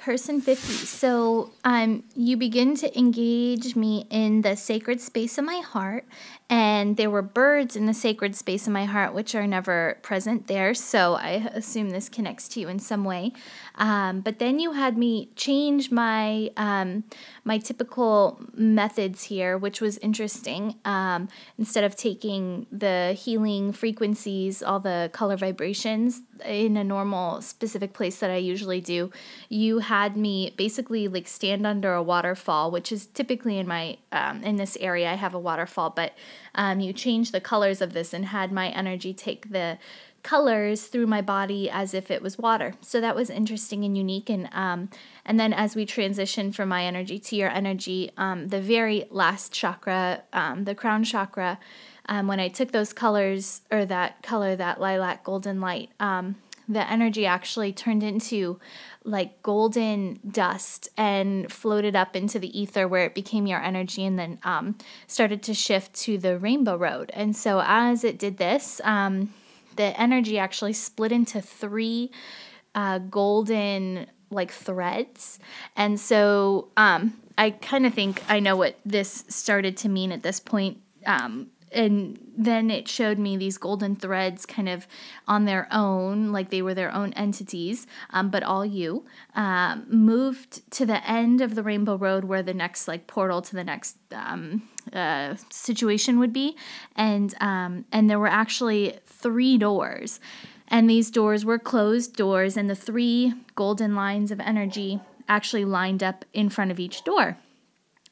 person 50. So you begin to engage me in the sacred space of my heart, and there were birds in the sacred space of my heart, which are never present there. So I assume this connects to you in some way. But then you had me change my my typical methods here, which was interesting. Instead of taking the healing frequencies, all the color vibrations in a normal specific place that I usually do, you had me basically like stand under a waterfall, which is typically in my in this area I have a waterfall, but you changed the colors of this and had my energy take the colors through my body as if it was water. So that was interesting and unique. And then as we transition from my energy to your energy, the very last chakra, the crown chakra, when I took those colors, or that color, that lilac golden light, the energy actually turned into like golden dust and floated up into the ether where it became your energy, and then started to shift to the rainbow road. And so as it did this, the energy actually split into three golden like threads. And so I kind of think I know what this started to mean at this point. And then it showed me these golden threads kind of on their own, like they were their own entities, but all you, moved to the end of the rainbow road where the next like portal to the next situation would be. And there were actually 3 doors, and these doors were closed doors, and the 3 golden lines of energy actually lined up in front of each door.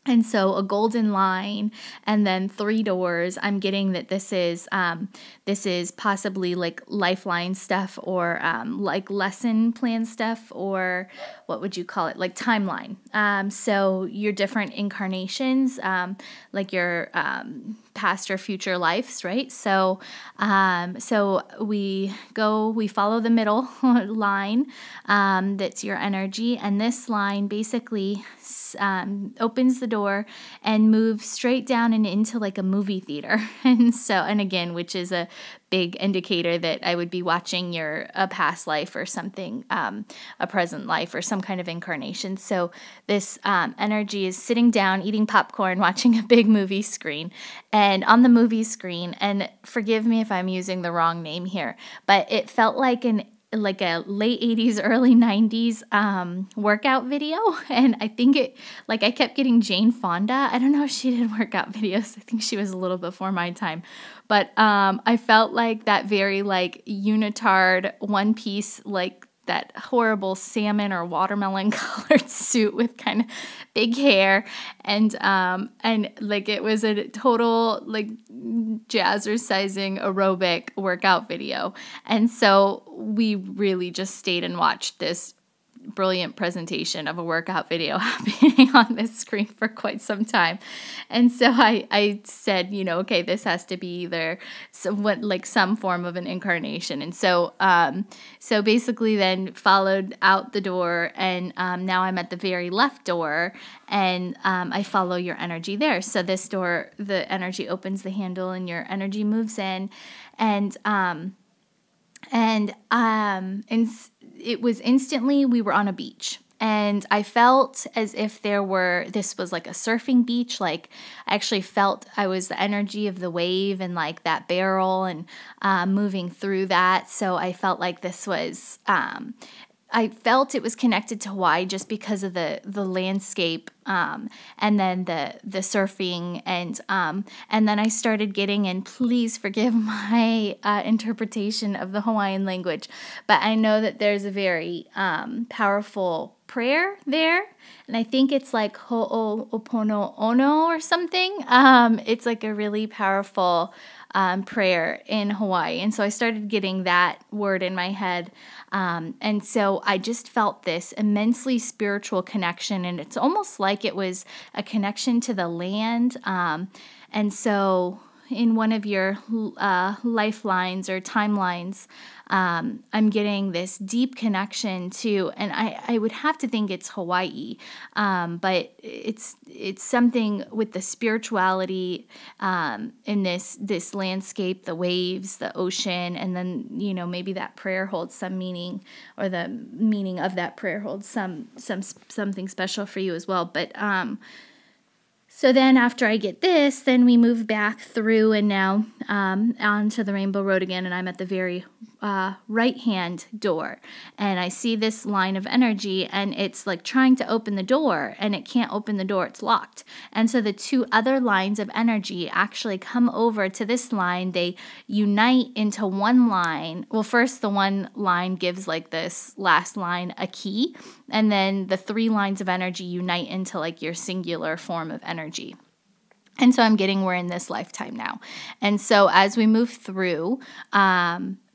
And so a golden line and then 3 doors. I'm getting that this is possibly like lifeline stuff, or like lesson plan stuff, or what would you call it? Like timeline. So your different incarnations, like your past or future lives, right? So we follow the middle line, that's your energy, and this line basically opens the door and moves straight down and into like a movie theater. And again, which is a big indicator that I would be watching a past life or something, a present life or some kind of incarnation. So this energy is sitting down, eating popcorn, watching a big movie screen. And on the movie screen, and forgive me if I'm using the wrong name here, but it felt like a late 80s, early 90s workout video. And I think I kept getting Jane Fonda. I don't know if she did workout videos. I think she was a little before my time. But I felt like that very like unitard, one piece, like that horrible salmon or watermelon colored suit with kind of big hair, and like it was a total like jazzercising aerobic workout video. And so we really just stayed and watched this brilliant presentation of a workout video happening on this screen for quite some time. And so I said, okay, this has to be either some form of an incarnation. And so basically then followed out the door, and now I'm at the very left door, and I follow your energy there. So this door, the energy opens the handle and your energy moves in, and it was instantly, we were on a beach, and I felt as if this was like a surfing beach. Like I actually felt I was the energy of the wave and like that barrel and moving through that. So I felt like this was, I felt it was connected to Hawaii just because of the landscape, and then the surfing, and then I started getting, and please forgive my interpretation of the Hawaiian language, but I know that there's a very powerful prayer there, and I think it's like Ho'oponopono or something. It's like a really powerful prayer in Hawaii. And so I started getting that word in my head. And so I just felt this immensely spiritual connection, and it's almost like it was a connection to the land. And so in one of your lifelines or timelines, I'm getting this deep connection to, and I would have to think it's Hawaii, but it's something with the spirituality in this landscape, the waves, the ocean, and then maybe that prayer holds some meaning, or the meaning of that prayer holds something special for you as well. But so then after I get this, then we move back through and now onto the Rainbow Road again, and I'm at the very right-hand door. And I see this line of energy, and it's like trying to open the door, and it can't open the door, it's locked. And so the two other lines of energy actually come over to this line. They unite into one line. Well, first the one line gives like this last line a key, and then the three lines of energy unite into like your singular form of energy. And so I'm getting, we're in this lifetime now. And so as we move through,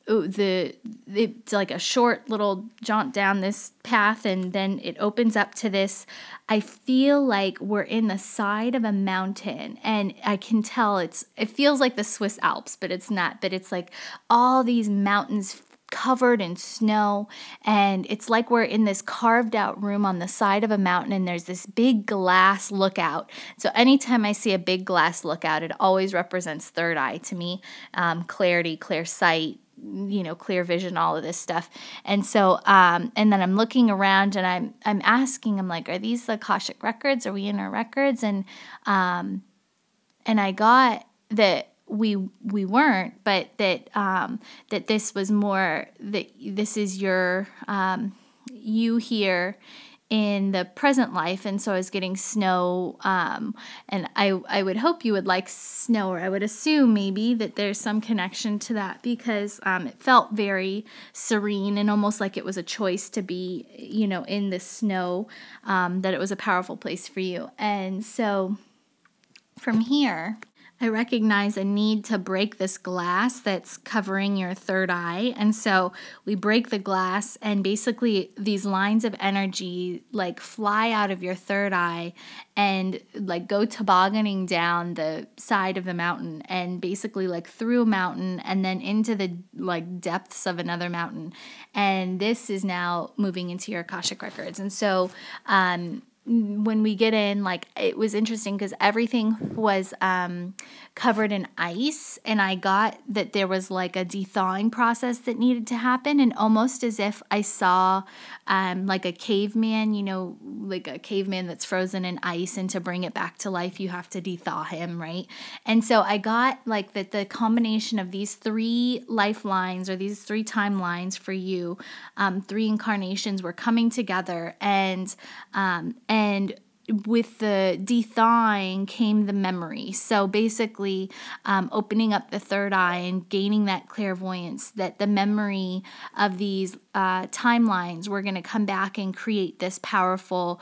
it's like a short little jaunt down this path, and then it opens up to this. I feel like we're in the side of a mountain, and I can tell it feels like the Swiss Alps, but it's not. But it's like all these mountains covered in snow, and it's like we're in this carved out room on the side of a mountain, and there's this big glass lookout. So anytime I see a big glass lookout, it always represents third eye to me, clarity, clear sight, clear vision, all of this stuff. And so, and then I'm looking around, and I'm asking, I'm like, are these the Akashic records? Are we in our records? And I got that we weren't, but that this was more, that this is your, you here in the present life. And so I was getting snow, and I would hope you would like snow, or I would assume maybe that there's some connection to that, because it felt very serene and almost like it was a choice to be, in the snow, that it was a powerful place for you. And so from here, I recognize a need to break this glass that's covering your third eye. And so we break the glass, and basically these lines of energy like fly out of your third eye and like go tobogganing down the side of the mountain, and basically like through a mountain and then into the like depths of another mountain. And this is now moving into your Akashic records. And so when we get in, like, it was interesting because everything was covered in ice, and I got that there was like a de-thawing process that needed to happen, and almost as if I saw like a caveman, like a caveman that's frozen in ice, and to bring it back to life, you have to de-thaw him, right? And so I got like that the combination of these three lifelines, or these three timelines for you, three incarnations were coming together, and with the de-thawing came the memory. So basically, opening up the third eye and gaining that clairvoyance, that the memory of these timelines were going to come back and create this powerful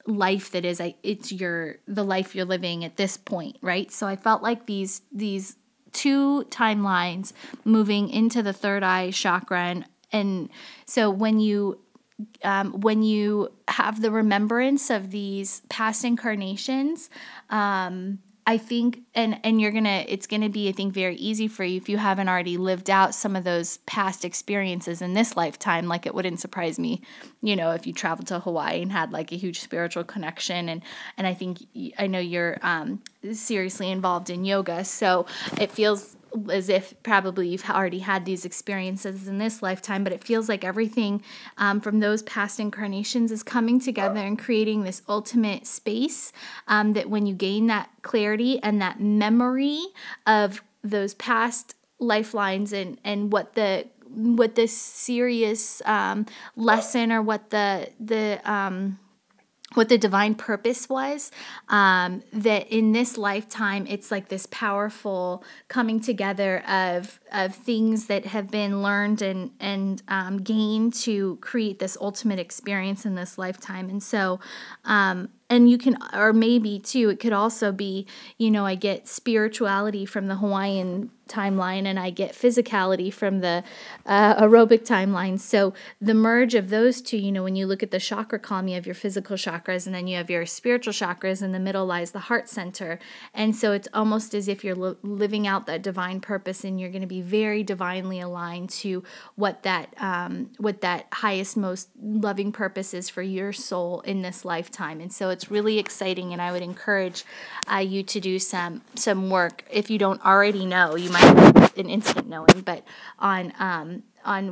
life that is the life you're living at this point, right? So I felt like these two timelines moving into the third eye chakra, and so when you have the remembrance of these past incarnations, I think, and it's gonna be, I think, very easy for you if you haven't already lived out some of those past experiences in this lifetime. Like, it wouldn't surprise me, if you traveled to Hawaii and had like a huge spiritual connection, and I know you're seriously involved in yoga, so it feels as if probably you've already had these experiences in this lifetime, but it feels like everything from those past incarnations is coming together and creating this ultimate space, that when you gain that clarity and that memory of those past lifelines, and what the serious lesson, or what the divine purpose was, that in this lifetime, it's like this powerful coming together of things that have been learned and gained to create this ultimate experience in this lifetime. And so and you can, or maybe too, it could also be, I get spirituality from the Hawaiian timeline and I get physicality from the aerobic timeline. So the merge of those two, when you look at the chakra column, you have your physical chakras and then you have your spiritual chakras. In the middle lies the heart center. And so it's almost as if you're living out that divine purpose, and you're going to be very divinely aligned to what that highest, most loving purpose is for your soul in this lifetime. And so it's really exciting, and I would encourage you to do some work. If you don't already know, you might have an instant knowing, but on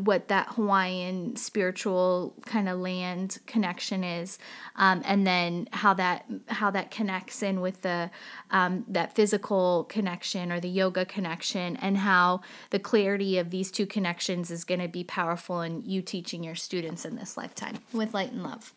what that Hawaiian spiritual kind of land connection is, and then how that connects in with the that physical connection or the yoga connection, and how the clarity of these two connections is going to be powerful in you teaching your students in this lifetime. With light and love.